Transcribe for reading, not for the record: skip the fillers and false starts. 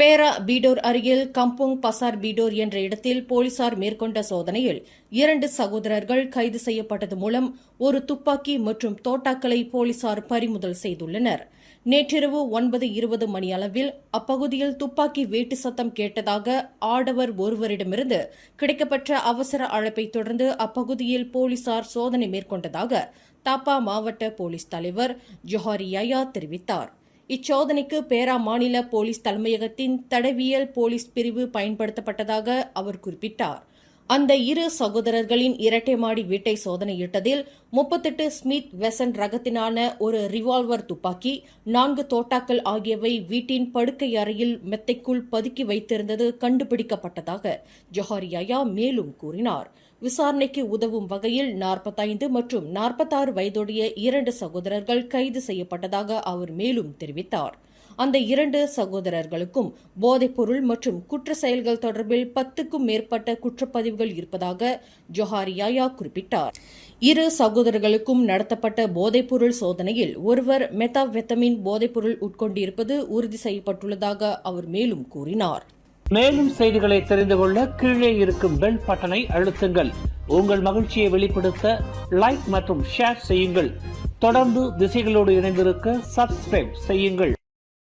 பேரா பீடோர் அருகில் கம்புங் பசார் பீடோர் என்ற இடத்தில் போலீசார் மேற்கொண்ட சோதனையில் 2 சகோதரர்கள் கைது செய்யப்பட்டது மூலம் ஒரு துப்பாக்கி மற்றும் தோட்டாக்களை போலீசார் பறிமுதல் செய்துள்ளனர். நேற்றிரவு 9:20 மணியளவில் அப்பகுதியில் துப்பாக்கி வேட்டு சத்தம் கேட்டதாக ஆடவர் ஒருவரிடமிருந்து கிடைக்கப்பட்ட அவசர அழைப்பை தொடர்ந்து அப்பகுதியில் போலீசார் சோதனை மேற்கொண்டதாக தாப்பா மாவட்ட போலீஸ் தலைவர் ஜொஹாரி யாயா தெரிவித்தார். இச்சோதனைக்கு பேரா மாநில போலீஸ் தலைமையகத்தின் தடவியல் போலீஸ் பிரிவு பயன்படுத்தப்பட்டதாக அவர் குறிப்பிட்டார். அந்த 2 சகோதரர்களின் இரட்டை மாடி வீட்டை சோதனையிட்டதில் 38 ஸ்மித் வெசன் ரகத்தினான ஒரு ரிவால்வர் துப்பாக்கி, 4 தோட்டாக்கள் ஆகியவை வீட்டின் படுக்கை அறையில் மெத்தைக்குள் பதுக்கி வைத்திருந்தது கண்டுபிடிக்கப்பட்டதாக ஜொஹாரி யாயா மேலும் கூறினார். விசாரணைக்கு உதவும் வகையில் 45 மற்றும் 46 வயதுடைய 2 சகோதரர்கள் கைது செய்யப்பட்டதாக அவர் மேலும் தெரிவித்தார். அந்த 2 சகோதரர்களுக்கும் போதைப்பொருள் மற்றும் குற்ற செயல்கள் தொடர்பில் 10க்கும் மேற்பட்ட குற்றப்பதிவுகள் இருப்பதாக ஜொஹாரி யாயா குறிப்பிட்டார். 2 சகோதரர்களுக்கும் நடத்தப்பட்ட போதைப்பொருள் சோதனையில் ஒருவர் மெத்தாவெத்தமின் போதைப்பொருள் உட்கொண்டிருப்பது உறுதி செய்யப்பட்டுள்ளதாக அவர் மேலும் கூறினார். மேலும் செய்திகளை தெரிந்து கொள்ள கீழே இருக்கும் பெல் பட்டனை அழுத்துங்கள். உங்கள் மகிழ்ச்சியை வெளிப்படுத்த லைக் மற்றும் ஷேர் செய்யுங்கள். தொடர்ந்து திசைகளோடு இணைந்திருக்க சப்ஸ்கிரைப் செய்யுங்கள்.